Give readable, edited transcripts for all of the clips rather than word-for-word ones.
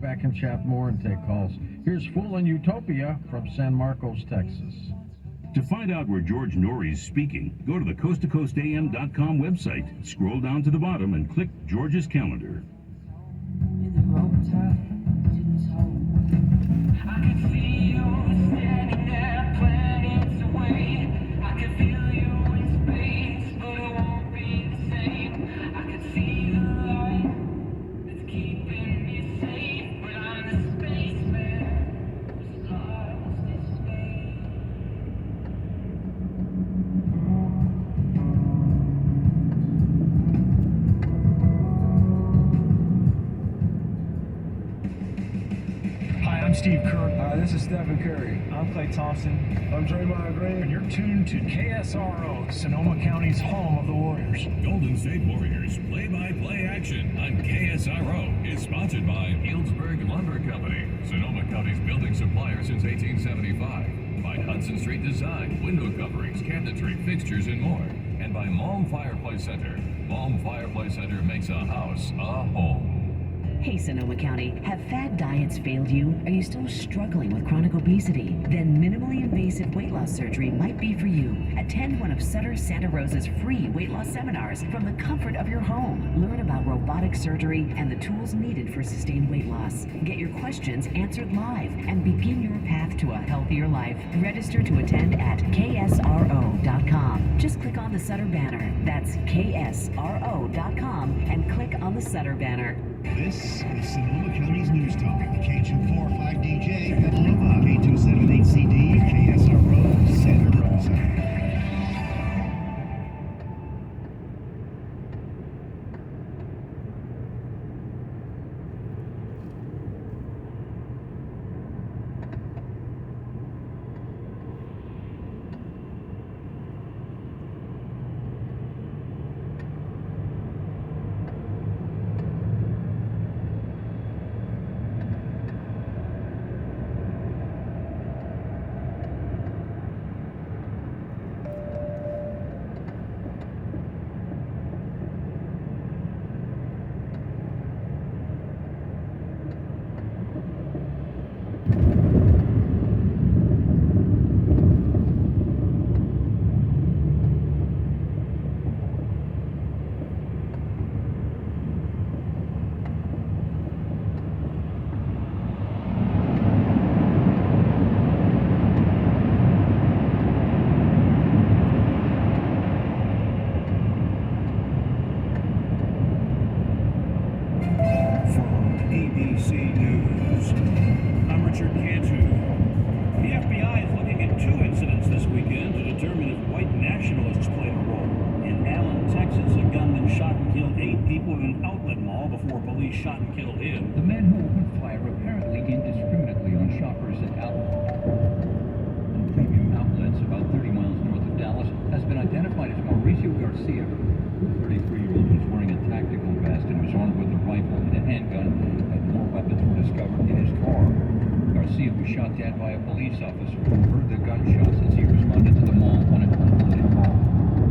back and chat more and take calls. Here's Fool in Utopia from San Marcos, Texas. To find out where George Norrie is speaking, go to the coasttocoastam.com website, scroll down to the bottom, and click George's calendar. I could see you standing there planets away. I could feel you in space, but it won't be the same. I could see the light that's keeping me safe, but I'm the spaceman who's lost his space. Hi, I'm Steve Kerr. This is Stephen Curry. I'm Clay Thompson. I'm Draymond Green. And you're tuned to KSRO, Sonoma County's home of the Warriors. Golden State Warriors play-by-play action on KSRO is sponsored by Healdsburg Lumber Company, Sonoma County's building supplier since 1875. By Hudson Street Design, window coverings, cabinetry, fixtures, and more. And by Malm Fireplace Center. Malm Fireplace Center makes a house a home. Hey Sonoma County, have fad diets failed you? Are you still struggling with chronic obesity? Then minimally invasive weight loss surgery might be for you. Attend one of Sutter Santa Rosa's free weight loss seminars from the comfort of your home. Learn about robotic surgery and the tools needed for sustained weight loss. Get your questions answered live and begin your path to a healthier life. Register to attend at ksro.com. Just click on the Sutter banner. That's ksro.com and click on the Sutter banner. This is Sonoma County's News Talk, K245DJ, Villanova, K278CD, KSRO, Santa Rosa. Shot and killed him. The men who opened fire apparently indiscriminately on shoppers at premium outlets about 30 miles north of Dallas has been identified as Mauricio Garcia. The 33-year-old was wearing a tactical vest and was armed with a rifle and a handgun, and more weapons were discovered in his car. Garcia was shot dead by a police officer who heard the gunshots as he responded to the mall on a unloaded car.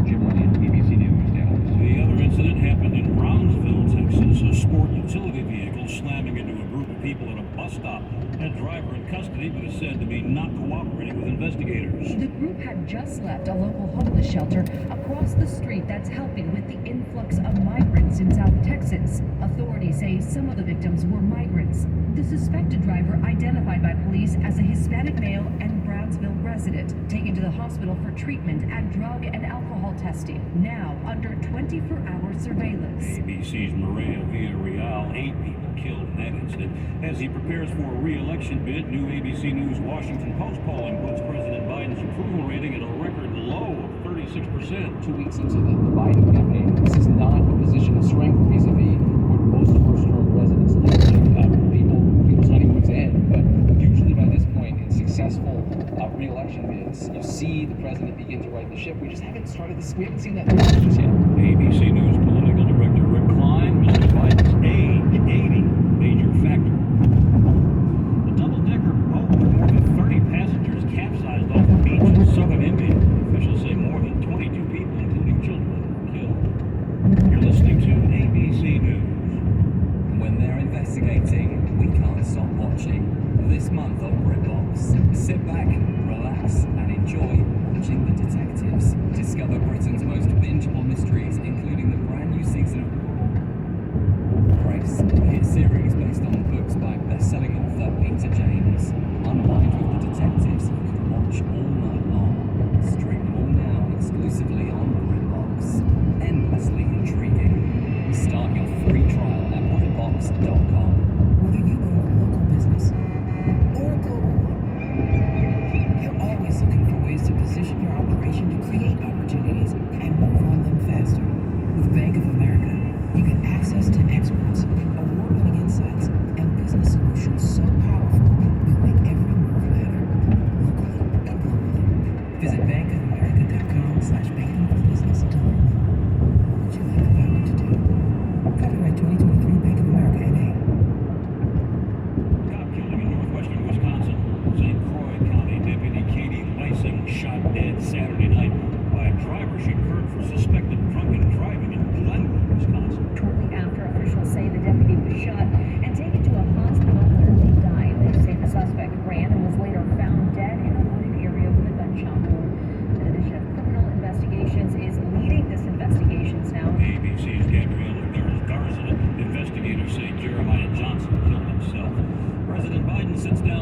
Jim Ryan, ABC News, Dallas. The other incident happened in Brownsville, Texas. A sport utility vehicle slamming into a group of people at a bus stop. Had driver in custody, but is said to be not cooperating with investigators. The group had just left a local homeless shelter across the street that's helping with the influx of migrants in South Texas. Authorities say some of the victims were migrants. The suspected driver, identified by police as a Hispanic male and Brownsville resident, taken to the hospital for treatment and drug and alcohol testing. Now under 24-hour surveillance. ABC's Maria Villarreal, 8 people killed in that incident. As he prepares for a re-election bid, new ABC News Washington Post polling puts President Biden's approval rating at a record low of 36%. 2 weeks into the Biden campaign, this is not a position of strength vis-a-vis where most first-term residents live. People's honeymoon's end, but usually by this point in successful re-election bids, you see the president begin to right the ship. We just haven't started this. We haven't seen that in elections yet. ABC News political director Rick Klein, Mr. Biden's age, 80, major factor. The double-decker boat with more than 30 passengers capsized off the beach in southern India. Officials say more than 22 people, including children, were killed. You're listening to ABC News. When they're investigating, we can't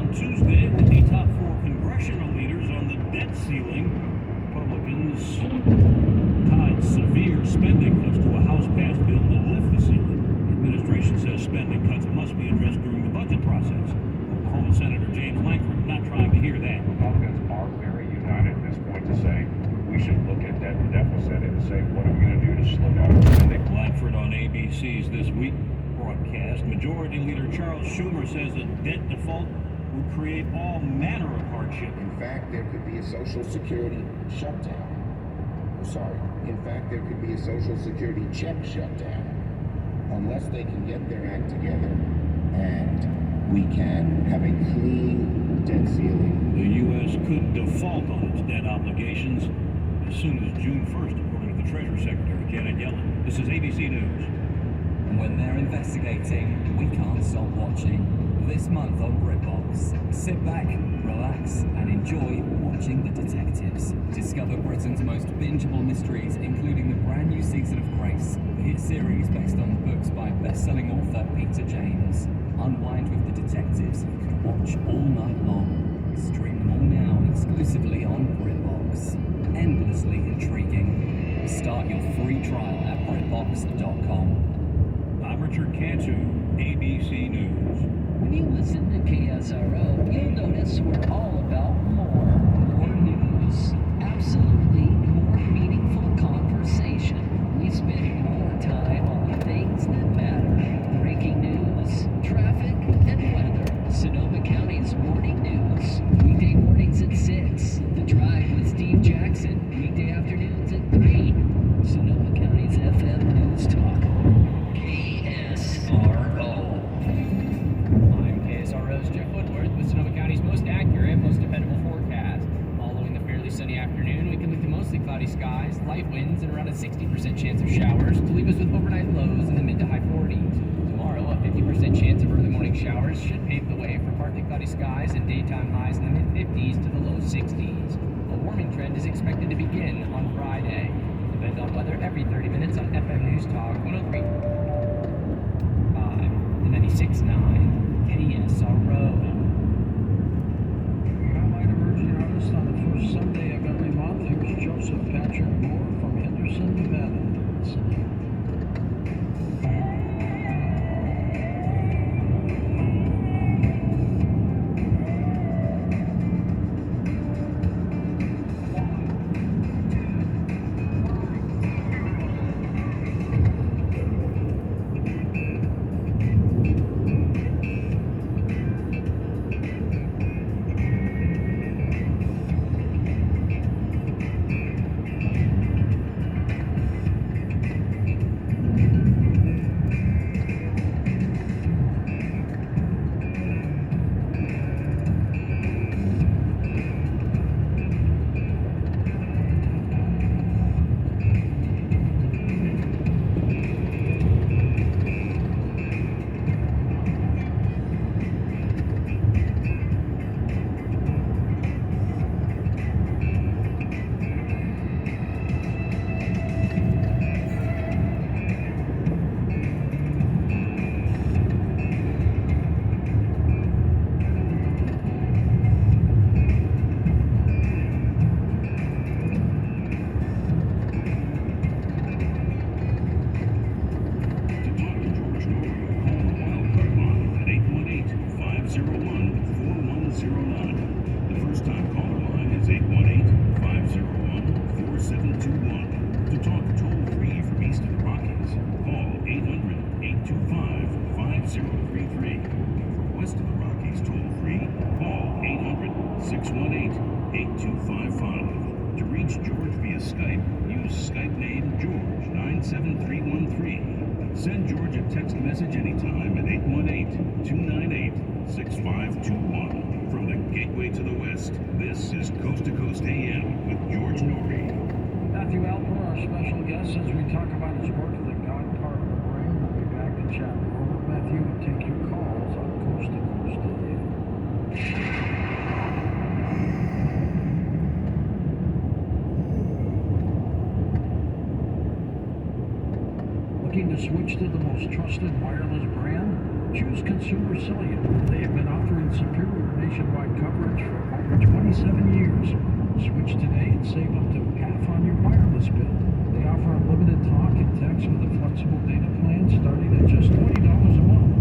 on Tuesday with the top 4 congressional leaders on the debt ceiling. Republicans tied severe spending cuts to a House-passed bill to lift the ceiling. The administration says spending cuts must be addressed during the budget process. Oklahoma Senator James Lankford not trying to hear that. Republicans are very united at this point to say we should look at debt and deficit and say what are we going to do to slow down spending. Lankford on ABC's This Week broadcast. Majority Leader Charles Schumer says a debt default would create all manner of hardship. In fact, there could be a Social Security shutdown. In fact, there could be a Social Security check shutdown unless they can get their act together and we can have a clean debt ceiling. The U.S. could default on its debt obligations as soon as June 1st, according to the Treasury Secretary Janet Yellen. This is ABC News. When they're investigating, we can't stop watching. This month on BritBox, sit back, relax, and enjoy watching The Detectives. Discover Britain's most bingeable mysteries, including the brand new season of Grace, the hit series based on the books by best-selling author Peter James. Unwind with The Detectives you can watch all night long. Stream them all now exclusively on BritBox. Endlessly intriguing. Start your free trial at BritBox.com. I'm Richard Cantu, ABC News. When you listen to KSRO, you'll notice we're all about more news. Absolutely more meaningful conversation. We spend more time on the things that matter. Breaking news, traffic, and weather. Sonoma County's morning news. Weekday mornings at 6. The Drive with Steve Jackson. Weekday afternoons at 3. Sonoma County's FM News Talk. KSRO. I'm KSRO's Jeff Woodworth with Sonoma County's most accurate, most dependable forecast. Following the fairly sunny afternoon, we can look to mostly cloudy skies, light winds, and around a 60% chance of showers to leave us with overnight lows in the mid to high 40s. Tomorrow, a 50% chance of early morning showers should pave the way for partly cloudy skies and daytime highs in the mid 50s to the low 60s. A warming trend is expected to begin on Friday. Depend on weather every 30 minutes on FM News Talk 103.5 and 96.9 KSRO. Highlight emerging artist on the first Sunday of every month. Here's Joseph Patrick Moore from Henderson, Nevada. Listen. Send George a text message anytime at 818-298-6521. From the gateway to the west, this is Coast to Coast AM with George Norrie. Matthew Alper, our special guest, as we talk about his work in the God part of the brain. We'll be back to chat more with Matthew and take your calls on Coast to Coast AM. Looking to switch to the most trusted wireless brand? Choose Consumer Cellular. They have been offering superior nationwide save up to half on your wireless bill. They offer unlimited talk and text with a flexible data plan starting at just $20 a month.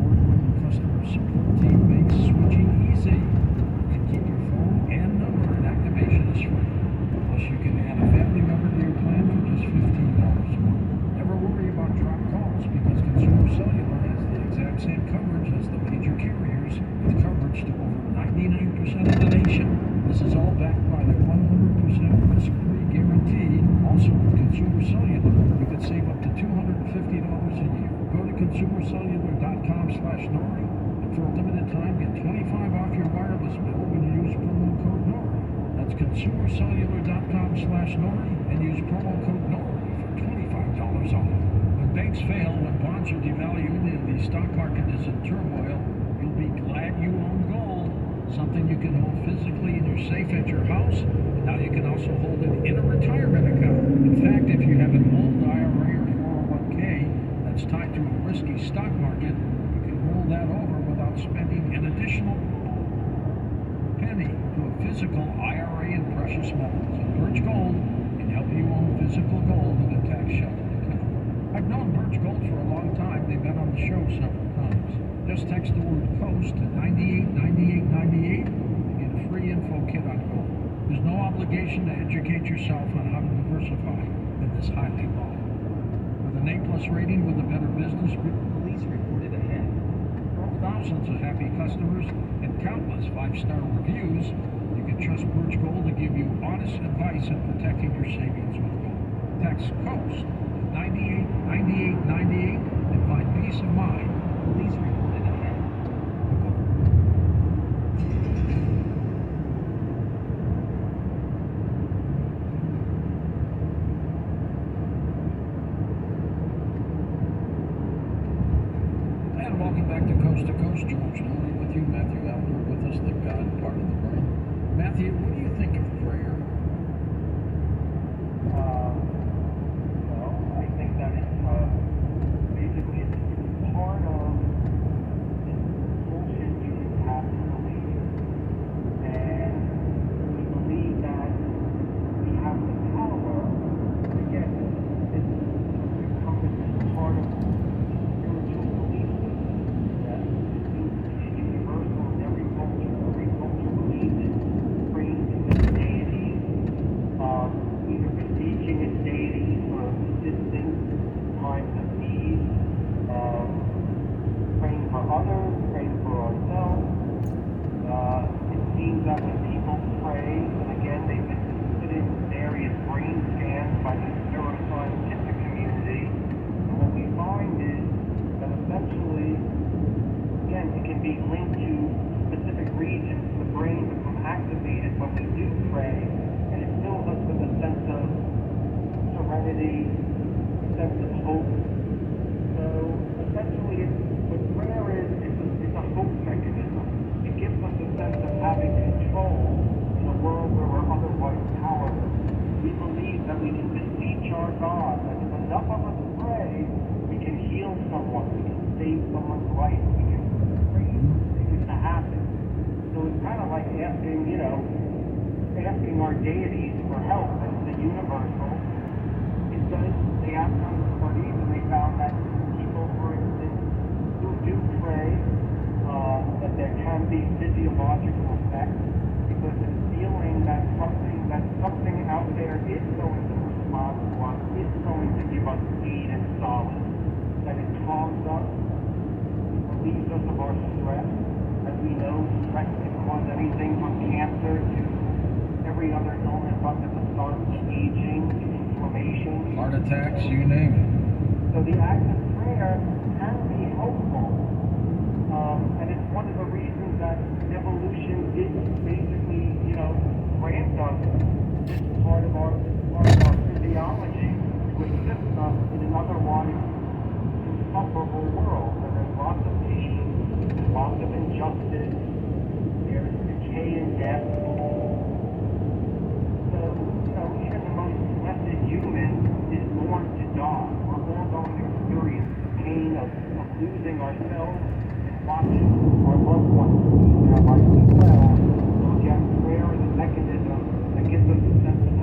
Award-winning customer support team makes switching easy. You can keep your phone and number, and activation is free. Plus, you can add a family member to your plan for just $15 a month. Never worry about dropped calls because Consumer Cellular has the exact same coverage as the major carriers, with coverage to over 99% of the nation. This is all backed by the 100% risk-free guarantee. Also, with Consumer Cellular, you could save up to $250 a year. Go to consumercellular.com/Nori, and for a limited time, get $25 off your wireless bill when you use promo code Nori. That's consumercellular.com/Nori, and use promo code Nori for $25 off. When banks fail, when bonds are devalued, and the stock market is in turmoil, you'll be glad you own gold. Something you can hold physically in your safe at your house, and now you can also hold it in a retirement account. In fact, if you have an old IRA or 401k that's tied to a risky stock market, you can roll that over without spending an additional penny to a physical IRA in precious metals. And Birch Gold can help you own physical gold in a tax-sheltered account. I've known Birch Gold for a long time. They've been on the show several times. Just text the word COAST to 989898 and get a free info kit on gold. There's no obligation to educate yourself on how to diversify in this highly volatile. With an A+ rating with a Better Business Police reported ahead. Thousands of happy customers and countless 5-star reviews, you can trust Birch Gold to give you honest advice in protecting your savings with gold. Text COAST to 989898 and find peace of mind. Police reported ahead. And welcome back to Coast, George Nori with you, Matthew Albert with us, the God part of the brain. Matthew, what do you think of prayer? Well, I think that it's basically it's part of this bullshit humans have to believe. And we believe that we have the power. Again, it's encompasses part of spiritual belief system that is universal in every culture. Every culture believes in praying to its deities, either beseeching its deities for assistance in times of need, praying for others, praying for ourselves. It seems that when people pray, and again, they've been put in various brain scans by the neuroscientific community, and what we find is that essentially, again, it can be linked to specific regions of the brain become activated when we do pray, and it fills us with a sense of serenity, a sense of hope. So essentially, what prayer is, it's a hope mechanism. It gives us a sense of having control in a world where we're otherwise powerless. We believe that we can beseech our God, that if enough of us pray, we can heal someone, we can save someone's life, we can pray for things to happen. So it's kind of like asking, asking our deities for help. It's the universal. It does, they have done studies and they found that people, for instance, who do pray, that there can be physiological effects because it's feeling that something out there is going to respond to us, is going to give us aid and solace, that it calms us, relieves us of our stress. As we know, stress can cause anything from cancer to every other illness under the sun, aging, inflammation. Heart attacks, you name it. So the act of prayer can be hopeful. And it's one of the reasons that evolution did basically, grant us this part of our physiology to assist us in an otherwise insufferable world where there's lots of pain, there's lots of injustice, there's decay and death. So, even the most blessed human is born to die. We're all going to experience the pain of losing ourselves and watching our loved ones lose their life as well. So again, prayer is a mechanism that gives us a sense of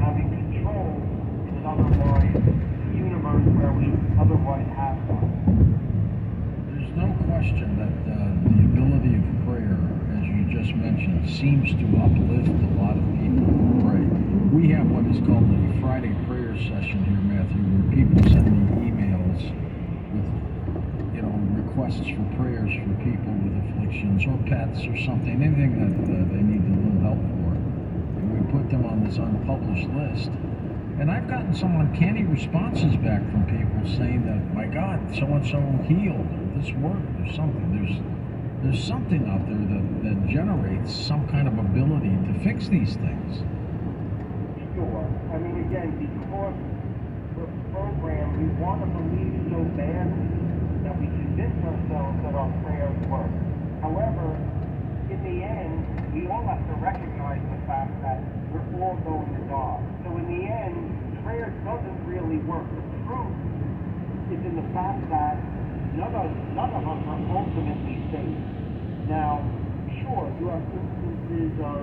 occasion seems to uplift a lot of people who pray. We have what is called a Friday prayer session here, Matthew, where people send me emails with, requests for prayers for people with afflictions or pets or something, anything that they need a little help for. And we put them on this unpublished list. And I've gotten some uncanny responses back from people saying that, my God, so-and-so healed, or this worked, or something. There's something out there that generates some kind of ability to fix these things. Sure. I mean, again, because we're programmed, we want to believe so badly that we convince ourselves that our prayers work. However, in the end, we all have to recognize the fact that we're all going to die. So in the end, prayer doesn't really work. The truth is in the fact that none of us are ultimately saved. Now, sure, you have instances of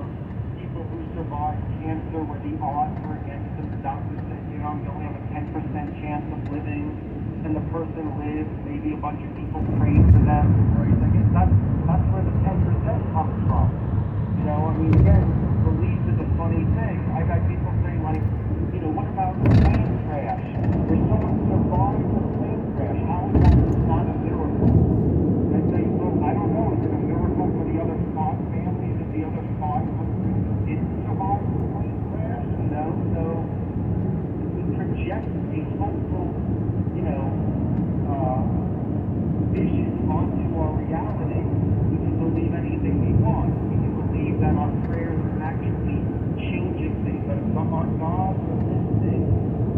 people who survive cancer where the odds were against them. The doctor said, you only have a 10% chance of living, and the person lives. Maybe a bunch of people prayed for them. Right. I guess that's where the 10% comes from. I mean, again, belief is a funny thing. I've had people say, like, what about the plane crash? Where someone survived the plane crash, how is that not a miracle? And I say, well, I don't know. Is it a miracle for the other 5 families and the other 500 didn't survive the plane crash? So we project a hopeful, vision onto our reality. We can believe anything we want. We can believe that our prayers are actually changing things, that some our gods are listening,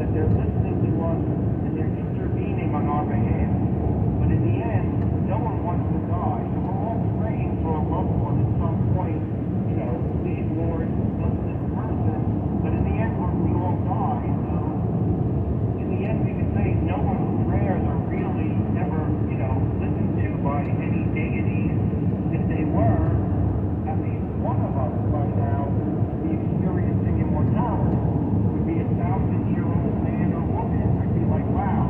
that they're listening to us and they're intervening on our behalf. But in the end, no one wants to die. So we're all praying for a loved one at some point, please Lord, bless this person. But in the end, we all die. So in the end, we can say no one's prayers are really ever, listened to by any deities. If they were, at least one of us by now would be experiencing immortality. Would be a 1,000-year-old man or woman. I'd be like, wow,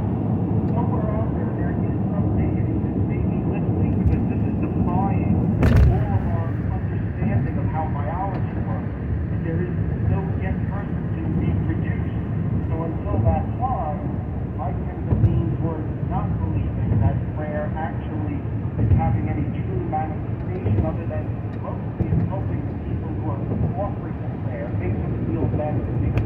somewhere out there is some deity that may be listening, because this is defying all of our understanding of how biology works. And there is no yet person to reproduce. So until that time, I tend to lean towards not believing that prayer actually is having any true manifestation, other than mostly it's helping the people who are offering the prayer. It makes them feel better. It makes